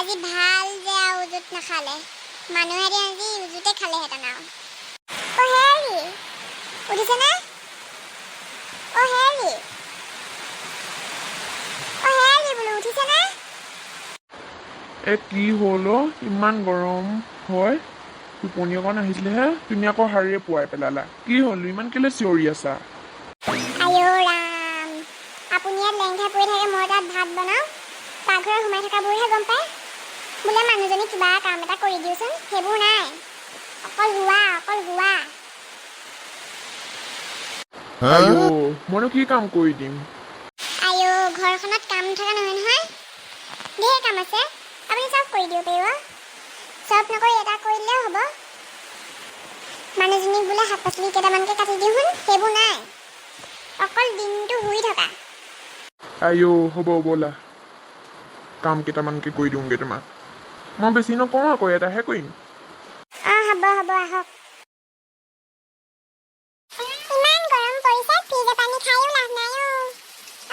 আজি ভাল যে উজুত নাখালে মানুহে আজি উজুতে খালেহেঁতেন আৰু অ হেৰি উঠিছে নে অ হেৰি বোলো উঠিছে নে কি হ'ল ইমান গৰম হয় টোপনি অকণ আহিছিলেহে তুমি আকৌ শাৰীয়ে পুৱাই পেলালা কি হ'ল ইমান কেলে চিঞৰি আছা আইঅ ৰাম আপুনি ইয়াত লেংঘা পৰি থাকে মই তাত ভাত বনাওঁ পাকঘৰত সোমাই থকাবোৰহে গম পায় বোলে মানুহজনী কিবা কাম এটা কৰি দিওঁচোন সেইবোৰ নাই অকল ৰোৱা আইঅ মইনো কি কাম কৰি দিম আইঅ ঘৰখনত কাম থকা নহয় ঢেৰ কাম আছে আপুনি চব কৰি দিব পাৰিব চব নকৰি এটা কৰিলেও হ'ব মানুহজনীক বোলে শাক পাচলি কেইটামানকে কাটি দিওঁ সেইবোৰ নাই অকল দিনটো শুই থকা আইঅ হ'ব ব'লা কাম কেইটামানকে কৰি দিওঁগে তোমাক মই বেছি নকওঁ আকৌ এটাহে কৰিম হ'ব আহক ইমান গৰম পৰিছে ফ্ৰিজৰ পানী খাইও লাভ নাই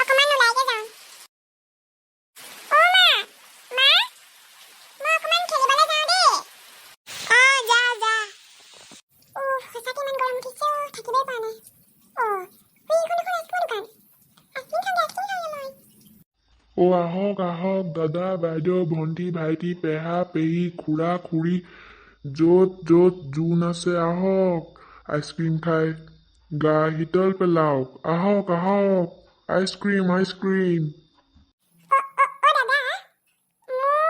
অকমান ওলাইকে যাওঁ মা মই অকমান খেলিবলৈ যাওঁ দেই যা সঁচাকে ইমান গৰম উঠিছে থাকিবই পৰা নাই এইখন এখন আইচক্ৰীম দোকান আহক দাদা বাইদেউ ভন্টি ভাইটি পেহা পেহী খুৰা খুৰী য'ত জোন আছে আহক আইচক্ৰীম খাই গা শীতল পেলাওক আহক আইচক্ৰীম দাদা মোক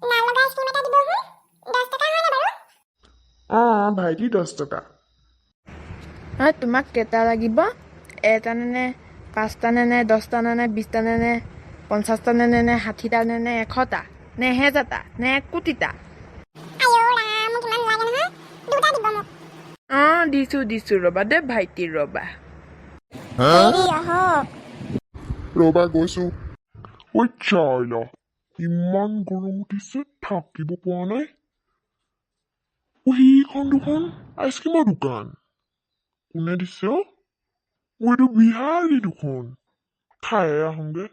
নালগা আইচক্ৰীম এটা দিবচোন 10 টকা হয় না বাৰু ভাইটি 10 টকা তোমাক কেইটা লাগিব এটা নে 5টা নে 10টা নে 20টা নে 50টা নে 60টা নে 100টা নে 1000টা নে 1 কোটিটা মোক ইমান লাগে নহয় দুটা দিব মোক দিছো ৰবা দে ভাইটি ৰবা আহক ৰবা গৈছো ঐ চাইলা ইমান গৰম উঠিছে থাকিব পৰা নাই সেইখন দুখন আইচক্ৰীমৰ দোকান কোনে দিছে এইটো বিহাৰী দুখন খাই আহোঁগে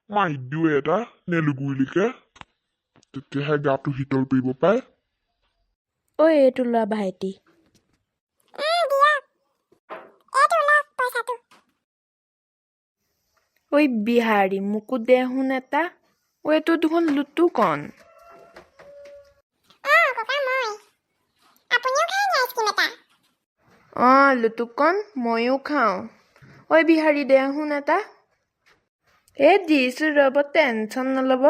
মাৰি দিওঁ এটা নেলুগুৰিলিকে তেতিয়াহে গাটো শীতল পৰিব পায় এইটো লোৱা ভাইটি বিহাৰী মোকো দেহোন এটা এইটো দেখোন লুটু কণ লুটুকণ ময়ো খাওঁ বিহাৰী দেহোন এটা দিছো ৰ'ব টেনচন নল'ব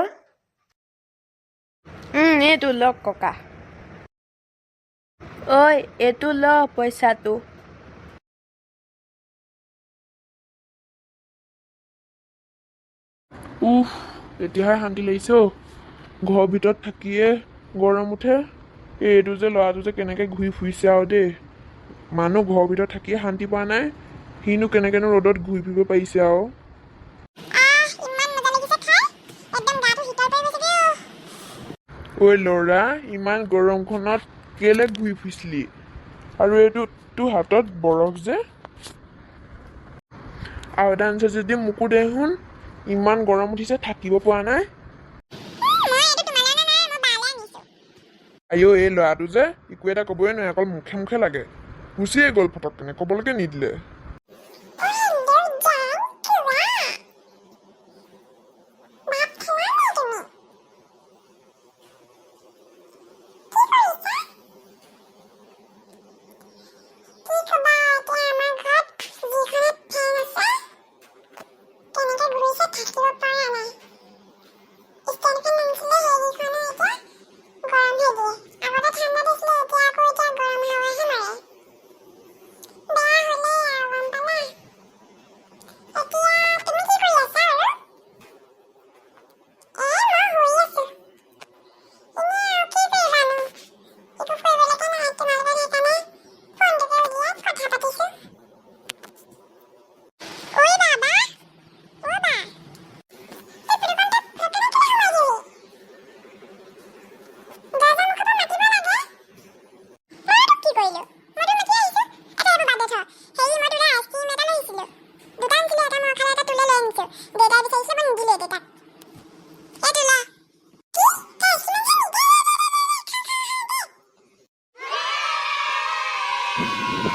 এইটো লওক ককা এইটো ল পইচাটো এতিয়াহে শান্তি লাগিছে ঘৰৰ ভিতৰত থাকিয়ে গৰম উঠে এইটো যে ল'ৰাটো যে কেনেকে ঘূৰি ফুৰিছে আৰু দেই মানুহ ঘৰৰ ভিতৰত থাকিয়ে শান্তি পোৱা নাই সিনো কেনেকেনো ৰ'দত ঘূৰি ফুৰিব পাৰিছে আৰু ল'ৰা ইমান গৰমখনত কেলে ঘূৰি ফুৰিছিলি আৰু এইটো তোৰ হাতত বৰফ যে আৰু এটা আনিছে যদি মোকো দেচোন ইমান গৰম উঠিছে থাকিব পৰা নাই আইঅ এই ল'ৰাটো যে একো এটা ক'বই নোৱাৰে অকল মুখে লাগে গুচিয়ে গ'ল ফটককেনে ক'বলৈকে নিদিলে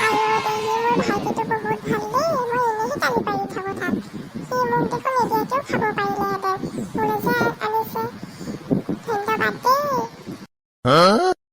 আইঅ' দে, সি মোৰ ভাইটিটো বহুত ভাল দেই, মই এনেহে গালি পাৰি থাকোঁ তাক। সি মোক দেখোন নিদিয়াকেও খাব পাৰিলেহেঁতেন, মোলৈ যে আনিছে, সেনেকুৱা বাদ দেই।